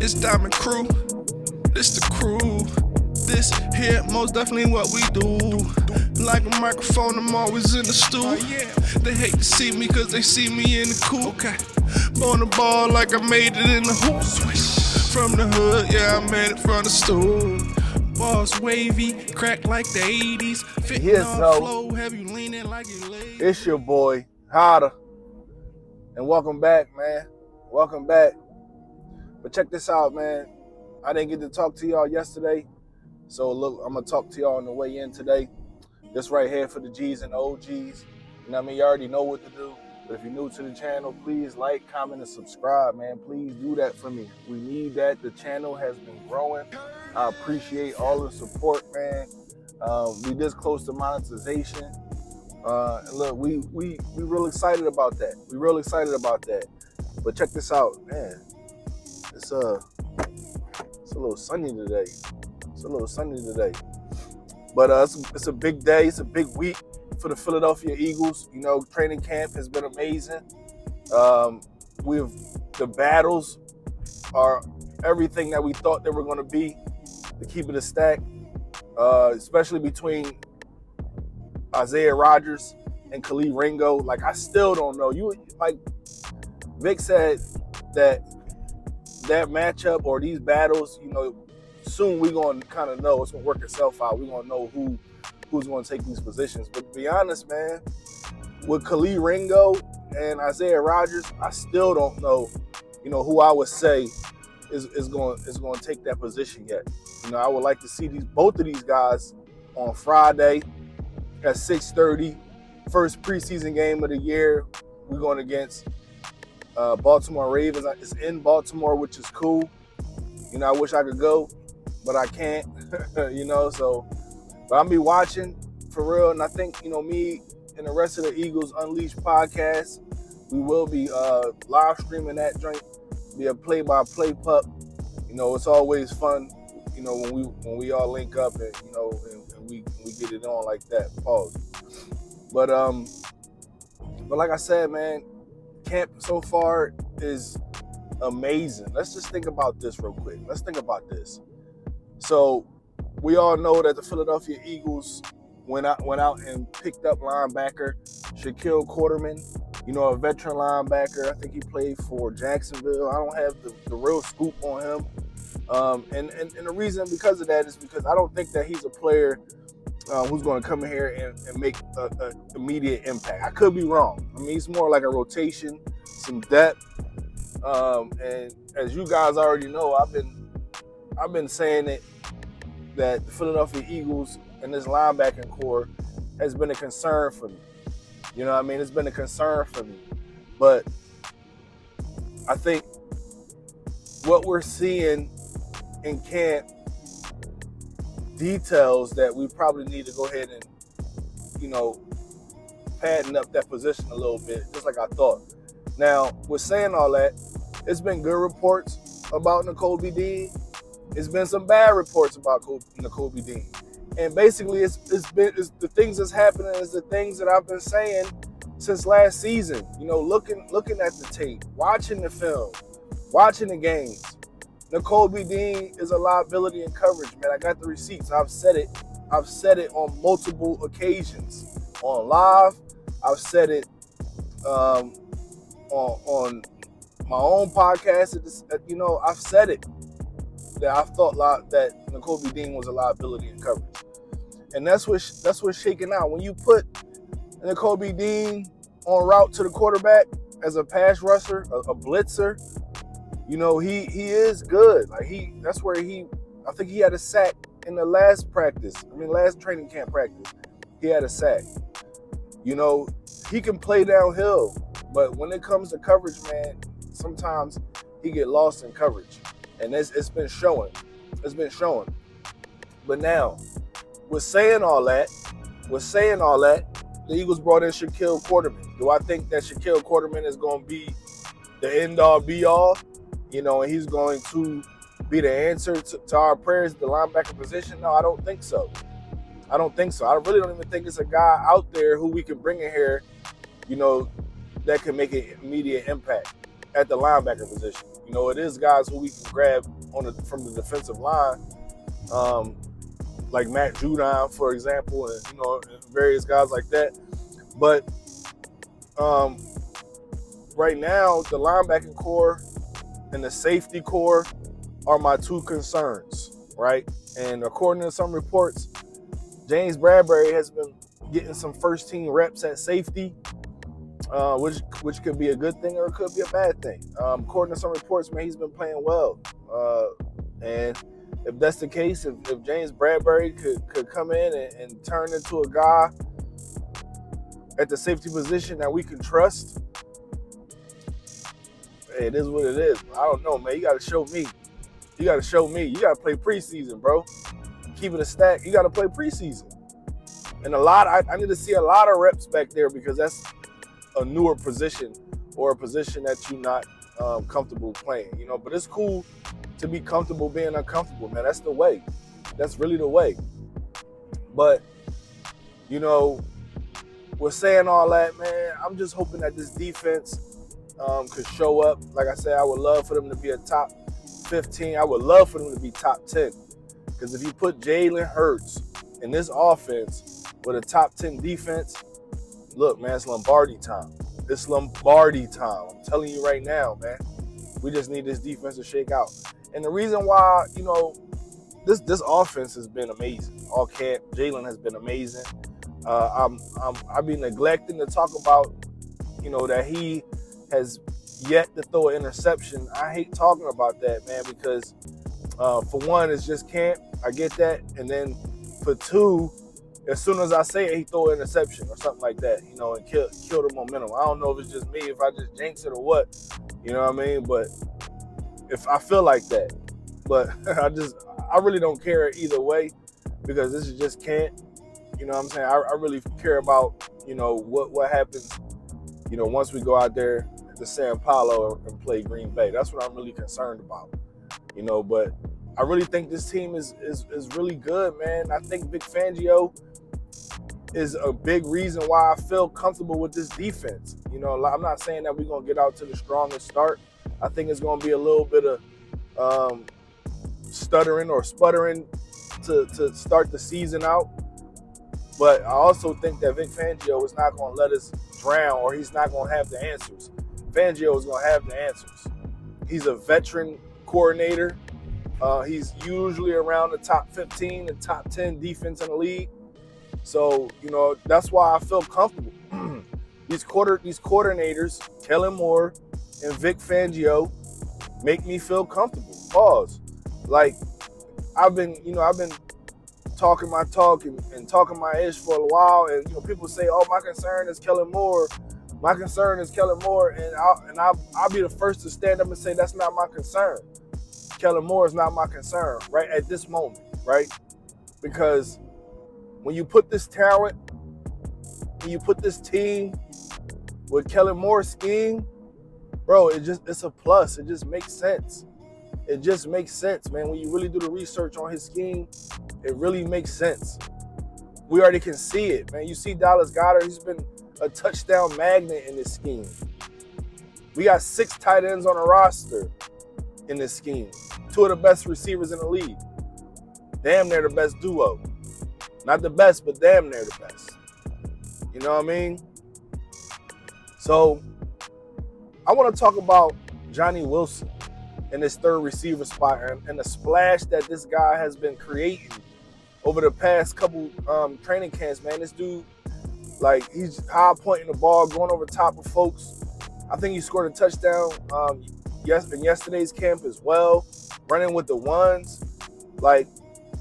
It's Diamond Crew, this the crew. This here most definitely what we do. Like a microphone, I'm always in the stew. They hate to see me cause they see me in the coupe. On the ball like I made it in the hoop. From the hood, yeah, I made it from the stool. Balls wavy, crack like the 80s. Fitting on flow, have you leaning like you lazy. It's your boy, Hotter. And welcome back, man. Welcome back. But check this out, man. I didn't get to talk to y'all yesterday. So look, I'm going to talk to y'all on the way in today. This right here for the G's and OGs. You know what I mean? You already know what to do. But if you're new to the channel, please like, comment, and subscribe, man. Please do that for me. We need that. The channel has been growing. I appreciate all the support, man. We this close to monetization. Look, we real excited about that. We real excited about that. But check this out, man. It's a little sunny today. It's a little sunny today. But it's a big day. It's a big week for the Philadelphia Eagles. You know, training camp has been amazing. The battles are everything that we thought they were going to be, to keep it a stack, especially between Isaiah Rodgers and Khalil Ringo. Like, I still don't know. Vic said that matchup or these battles, you know, soon we're going to kind of know. It's going to work itself out. We're going to know who's going to take these positions. But to be honest, man, with Khalil Ringo and Isaiah Rodgers, I still don't know, you know, who I would say is going to take that position yet. You know, I would like to see both of these guys on Friday at 6:30, first preseason game of the year. We're going against Baltimore Ravens. It's in Baltimore, which is cool. You know, I wish I could go, but I can't. You know, but I'll be watching for real. And I think, you know, me and the rest of the Eagles Unleashed podcast, we will be live streaming that joint. Be a play-by-play pup. You know, it's always fun, you know, when we all link up and, you know, and we get it on like that. Pause. But like I said, man, camp so far is amazing. Let's just think about this real quick. Let's think about this. So we all know that the Philadelphia Eagles went out and picked up linebacker Shaquille Quarterman. You know, a veteran linebacker. I think he played for Jacksonville. I don't have the real scoop on him. And the reason because of that is because I don't think that he's a player who's going to come in here and make an immediate impact. I could be wrong. I mean, he's more like a rotation, some depth. And as you guys already know, I've been saying it, that the Philadelphia Eagles and this linebacking core has been a concern for me. You know what I mean? It's been a concern for me. But I think what we're seeing in camp details that we probably need to go ahead and, you know, padding up that position a little bit, just like I thought. Now, with saying all that, it's been good reports about Nakobe Dean. It's been some bad reports about Nakobe Dean. And basically, it's the things that's happening is the things that I've been saying since last season. You know, looking at the tape, watching the film, watching the games. Nakobe Dean is a liability in coverage, man. I got the receipts. I've said it on multiple occasions. On live, I've said it on my own podcast. You know, I've said it that I thought that Nakobe Dean was a liability in coverage. And that's what's shaking out. When you put Nakobe Dean on route to the quarterback as a pass rusher, a blitzer, you know, he is good. Like that's where I think he had a sack in the last training camp practice. He had a sack. You know, he can play downhill, but when it comes to coverage, man, sometimes he get lost in coverage. And it's been showing. It's been showing. But now, with saying all that, the Eagles brought in Shaquille Quarterman. Do I think that Shaquille Quarterman is going to be the end-all, be-all? You know, and he's going to be the answer to our prayers at the linebacker position? No, I don't think so. I really don't even think it's a guy out there who we can bring in here, you know, that can make an immediate impact at the linebacker position. You You know, it is guys who we can grab from the defensive line, like Matt Judon, for example, and and various guys like that. But right now, the linebacking core and the safety core are my two concerns, right? And according to some reports, James Bradbury has been getting some first-team reps at safety, which could be a good thing or it could be a bad thing. According to some reports, man, he's been playing well. And if that's the case, if James Bradbury could come in and turn into a guy at the safety position that we can trust, hey, it is what it is. I don't know, man. You got to show me. You got to show me. You got to play preseason, bro. Keep it a stack. You got to play preseason. And I need to see a lot of reps back there because that's a newer position or a position that you're not comfortable playing, But it's cool to be comfortable being uncomfortable, man. That's the way. That's really the way. But, we're saying all that, man. I'm just hoping that this defense could show up. Like I said, I would love for them to be a top 15. I would love for them to be top 10. Because if you put Jalen Hurts in this offense with a top 10 defense, look, man, it's Lombardi time. It's Lombardi time. I'm telling you right now, man. We just need this defense to shake out. And the reason why, this offense has been amazing. All camp, Jalen has been amazing. I've been neglecting to talk about, that he has yet to throw an interception. I hate talking about that, man, because for one, it's just camp. I get that. And then for two, as soon as I say it, he throw an interception or something like that, and kill the momentum. I don't know if it's just me, if I just jinx it or what, you know what I mean? But if I feel like that, but I really don't care either way because this is just camp. You know what I'm saying? I really care about, what happens, once we go out there to San Paulo and play Green Bay. That's what I'm really concerned about, but I really think this team is really good, man. I think Vic Fangio is a big reason why I feel comfortable with this defense. I'm not saying that we're going to get out to the strongest start. I think it's going to be a little bit of stuttering or sputtering to start the season out. But I also think that Vic Fangio is not going to let us drown, or he's not going to have the answers. Fangio is going to have the answers. He's a veteran coordinator. He's usually around the top 15 and top 10 defense in the league. So, that's why I feel comfortable. These coordinators, Kellen Moore and Vic Fangio, make me feel comfortable. Pause. Like, I've been talking my talk and talking my ish for a while, and people say, "Oh, my concern is Kellen Moore. My concern is Kellen Moore," and I'll be the first to stand up and say that's not my concern. Kellen Moore is not my concern right at this moment, right? Because when you put this talent, when you put this team with Kellen Moore's scheme, bro, it's a plus. It just makes sense. It just makes sense, man. When you really do the research on his scheme, it really makes sense. We already can see it, man. You see Dallas Goedert, he's been a touchdown magnet in this scheme. We got 6 tight ends on the roster in this scheme. 2 of the best receivers in the league. Damn near the best duo. Not the best, but damn near the best. You know what I mean? So, I want to talk about Johnny Wilson in his third receiver spot and the splash that this guy has been creating over the past couple training camps, man. This dude, like, he's high pointing the ball, going over top of folks. I think he scored a touchdown in yesterday's camp as well, running with the ones. Like,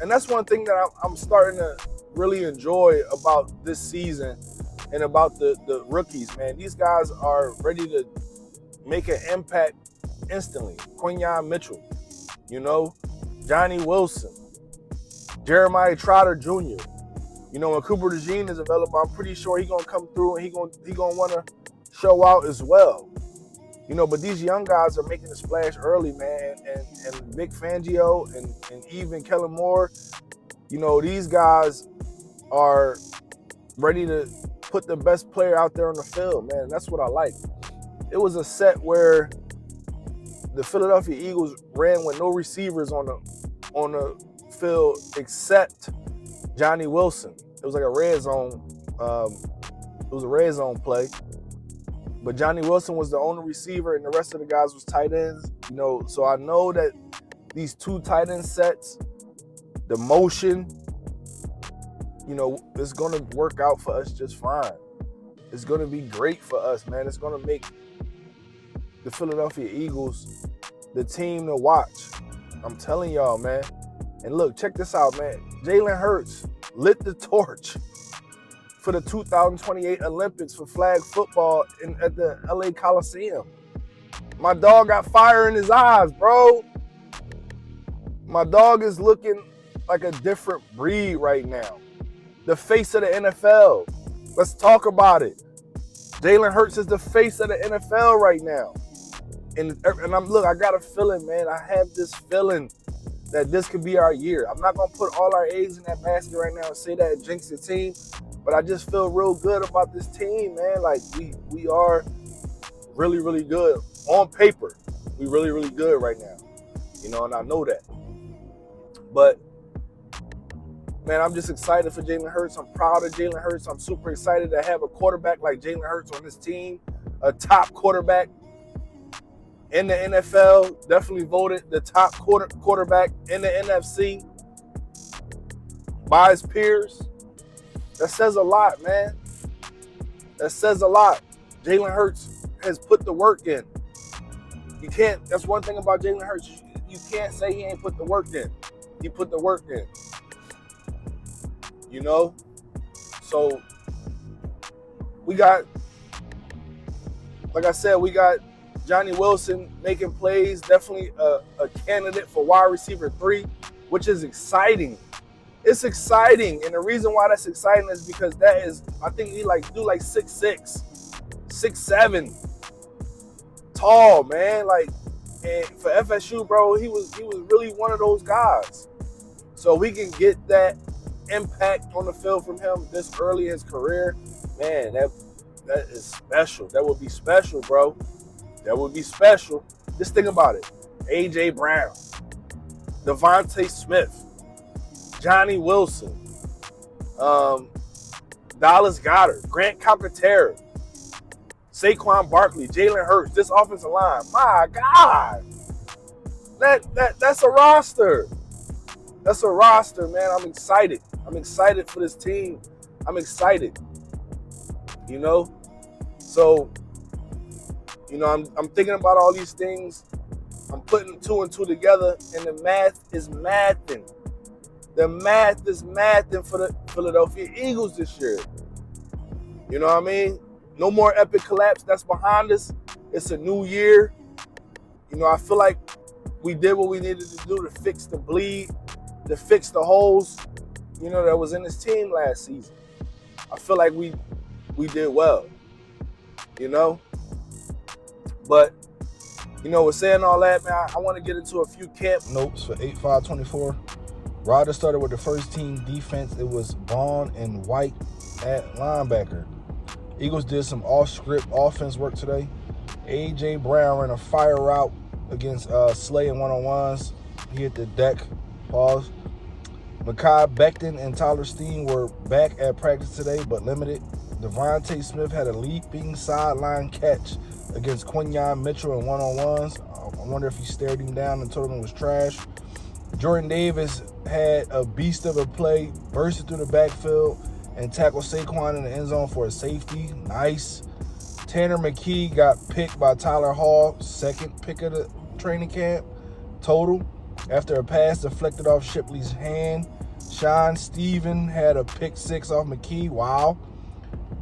and that's one thing that I'm starting to really enjoy about this season and about the rookies, man. These guys are ready to make an impact instantly. Quinyon Mitchell, Johnny Wilson, Jeremiah Trotter Jr. When Cooper DeJean is available, I'm pretty sure he's gonna come through and he gonna want to show out as well. But these young guys are making a splash early, man. And Vic Fangio and even Kellen Moore, these guys are ready to put the best player out there on the field, man. That's what I like. It was a set where the Philadelphia Eagles ran with no receivers on the field except Johnny Wilson. It was like a red zone. It was a red zone play. But Johnny Wilson was the only receiver, and the rest of the guys was tight ends. So I know that these two tight end sets, the motion, it's going to work out for us just fine. It's going to be great for us, man. It's going to make the Philadelphia Eagles the team to watch. I'm telling y'all, man. And look, check this out, man. Jalen Hurts lit the torch for the 2028 Olympics for flag football at the LA Coliseum. My dog got fire in his eyes, bro. My dog is looking like a different breed right now. The face of the NFL. Let's talk about it. Jalen Hurts is the face of the NFL right now. And I got a feeling, man. I have this feeling that this could be our year. I'm not going to put all our eggs in that basket right now and say that it jinx the team, but I just feel real good about this team, man. Like, we are really, really good. On paper, we really, really good right now. And I know that. But, man, I'm just excited for Jalen Hurts. I'm proud of Jalen Hurts. I'm super excited to have a quarterback like Jalen Hurts on this team, a top quarterback in the NFL, definitely voted the top quarterback in the NFC by his peers. That says a lot, man. That says a lot. Jalen Hurts has put the work in. That's one thing about Jalen Hurts. You can't say he ain't put the work in. He put the work in. So we got, like I said, we got Johnny Wilson making plays, definitely a candidate for wide receiver 3, which is exciting. It's exciting, and the reason why that's exciting is because I think he do 6'6", 6'7", tall, man. And for FSU, bro, he was really one of those guys. So we can get that impact on the field from him this early in his career, man. That is special. That would be special, bro. That would be special. Just think about it. A.J. Brown, Devontae Smith, Johnny Wilson, Dallas Goedert, Grant Calcaterra, Saquon Barkley, Jalen Hurts, this offensive line. My God. That's a roster. That's a roster, man. I'm excited. I'm excited for this team. I'm excited. So, I'm thinking about all these things. I'm putting 2 and 2 together, and the math is mathing. The math is mathing for the Philadelphia Eagles this year. You know what I mean? No more epic collapse. That's behind us. It's a new year. I feel like we did what we needed to do to fix the bleed, to fix the holes, that was in this team last season. I feel like we did well, But, with saying all that, man, I want to get into a few camp notes for 8-5-24. Rodgers started with the first team defense. It was Vaughn and White at linebacker. Eagles did some off-script offense work today. A.J. Brown ran a fire route against Slay in one-on-ones. He hit the deck. Pause. Mekhi Becton and Tyler Steen were back at practice today, but limited. Devontae Smith had a leaping sideline catch against Quinyon Mitchell in one-on-ones. I wonder if he stared him down and told him it was trash. Jordan Davis had a beast of a play, bursted through the backfield, and tackled Saquon in the end zone for a safety. Nice. Tanner McKee got picked by Tyler Hall, second pick of the training camp total, after a pass deflected off Shipley's hand. Sean Steven had a pick 6 off McKee. Wow.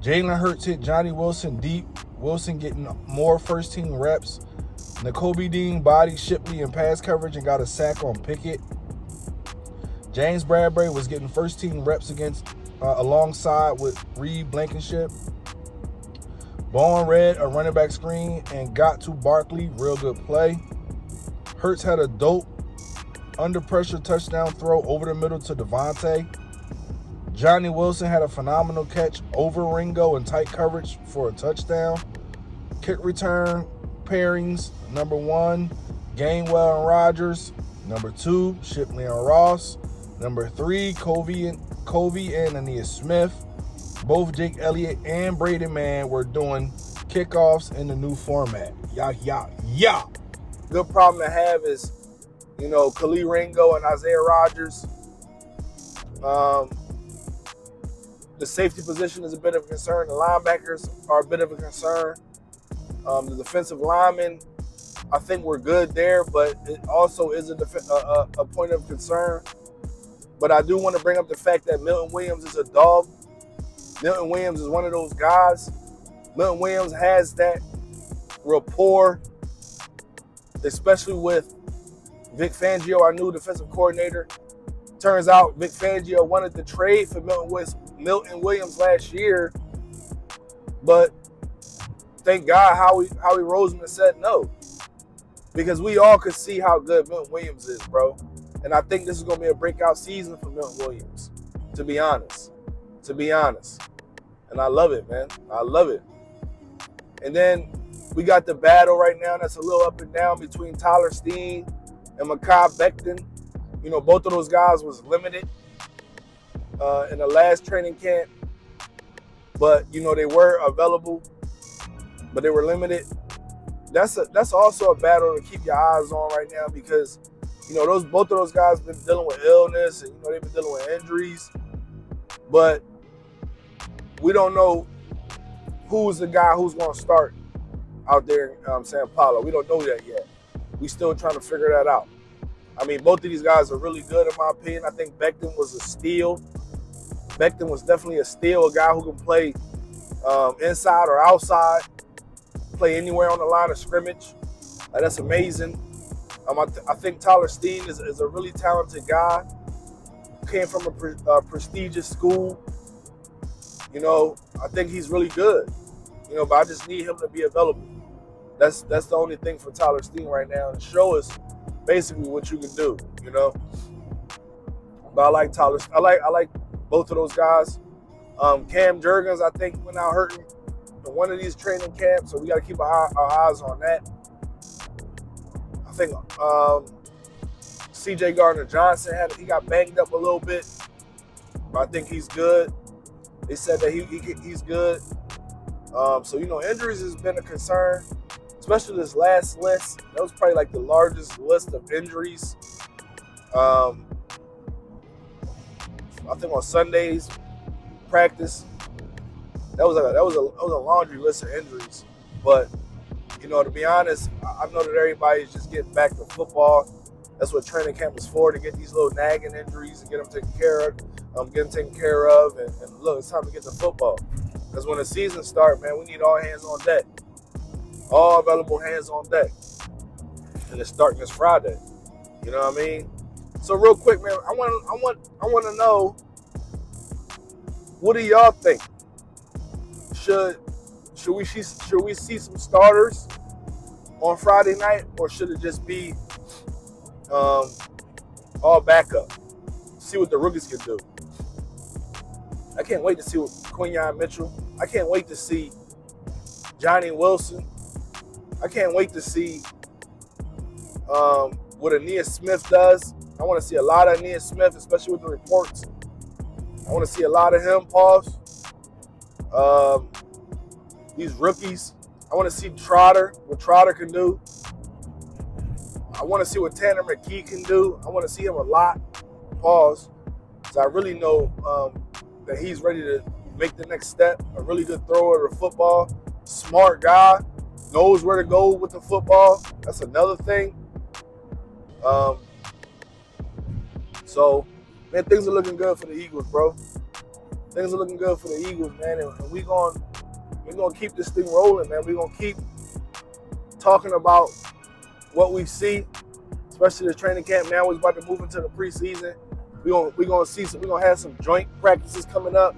Jalen Hurts hit Johnny Wilson deep. Wilson getting more first-team reps. Nakobe Dean bodied Shipley in pass coverage and got a sack on Pickett. James Bradbury was getting first-team reps alongside with Reed Blankenship. Bowen read a running back screen and got to Barkley. Real good play. Hurts had a dope under-pressure touchdown throw over the middle to Devontae. Johnny Wilson had a phenomenal catch over Ringo in tight coverage for a touchdown. Kick return pairings, number 1, Gainwell and Rogers. Number 2, Shipley and Ross. Number 3, Covey and Aeneas Smith. Both Jake Elliott and Braden Mann were doing kickoffs in the new format. Yeah. Good problem to have is, Khalil Ringo and Isaiah Rodgers. The safety position is a bit of a concern. The linebackers are a bit of a concern. The defensive linemen, I think we're good there, but it also is a point of concern. But I do want to bring up the fact that Milton Williams is a dog. Milton Williams is one of those guys. Milton Williams has that rapport, especially with Vic Fangio, our new defensive coordinator. Turns out Vic Fangio wanted to trade for Milton Williams last year, but thank God Howie Roseman said no, because we all could see how good Milton Williams is, bro. And I think this is going to be a breakout season for Milton Williams, to be honest. And I love it, man. I love it. And then we got the battle right now that's a little up and down between Tyler Steen and Mekhi Becton. Both of those guys was limited in the last training camp. But, they were available, but they were limited. That's also a battle to keep your eyes on right now because, both of those guys been dealing with illness and, they've been dealing with injuries. But we don't know who's the guy who's going to start out there in San Paulo. We don't know that yet. We still trying to figure that out. I mean, both of these guys are really good in my opinion. I think Becton was a steal. Becton was definitely a steal, a guy who can play inside or outside, play anywhere on the line of scrimmage. That's amazing. I think Tyler Steen is a really talented guy. Came from a prestigious school. I think he's really good. But I just need him to be available. That's the only thing for Tyler Steen right now, and show us basically what you can do. But I like Tyler. I like both of those guys. Cam Jurgens, I think, went out hurting in one of these training camps, so we got to keep our eyes on that. I think C.J. Gardner-Johnson he got banged up a little bit, but I think he's good. They said that he's good. So, injuries has been a concern, especially this last list. That was probably like the largest list of injuries. I think on Sunday's practice, that was a laundry list of injuries. But, to be honest, I know that everybody's just getting back to football. That's what training camp is for, to get these little nagging injuries and get them taken care of. And look, it's time to get to football. Because when the season starts, man, we need all hands on deck. All available hands on deck. And it's starting this Friday. You know what I mean? So real quick, man, I want to know, what do y'all think? Should we see some starters on Friday night, or should it just be all backup? See what the rookies can do. I can't wait to see what Quinyon Mitchell. I can't wait to see Johnny Wilson. I can't wait to see what Aeneas Smith does. I want to see a lot of Aeneas Smith, especially with the reports. I want to see a lot of him, pause. These rookies. I want to see Trotter, what Trotter can do. I want to see what Tanner McKee can do. I want to see him a lot, pause. So I really know that he's ready to make the next step. A really good thrower of the football. Smart guy. Knows where to go with the football. That's another thing. So, man, things are looking good for the Eagles, bro. Things are looking good for the Eagles, man. And we're gonna keep this thing rolling, man. We're gonna keep talking about what we see, especially the training camp. Now we're about to move into the preseason. We're gonna have some joint practices coming up.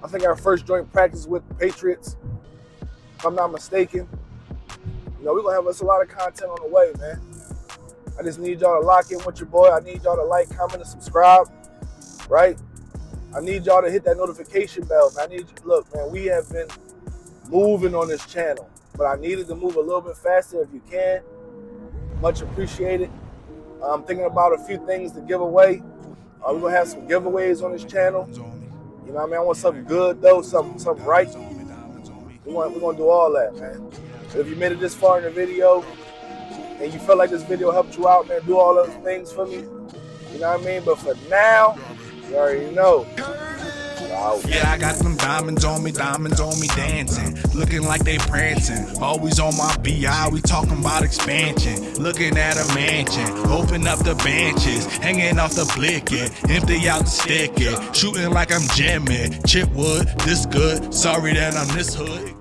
I think our first joint practice with the Patriots, if I'm not mistaken. We're gonna have us a lot of content on the way, man. I just need y'all to lock in with your boy. I need y'all to like, comment, and subscribe, right? I need y'all to hit that notification bell, man. Look, man, we have been moving on this channel, but I needed to move a little bit faster if you can. Much appreciated. I'm thinking about a few things to give away. We're gonna have some giveaways on this channel. You know what I mean? I want something good though, something right. We're gonna do all that, man. If you made it this far in the video and you felt like this video helped you out, man, do all those things for me. You know what I mean? But for now, you already know. Yeah, I got them diamonds on me dancing, looking like they prancing. Always on my BI, we talking about expansion. Looking at a mansion, open up the benches, hanging off the blicket, empty out the sticky, shooting like I'm Jimmy. Chip wood, this good, sorry that I'm this hood.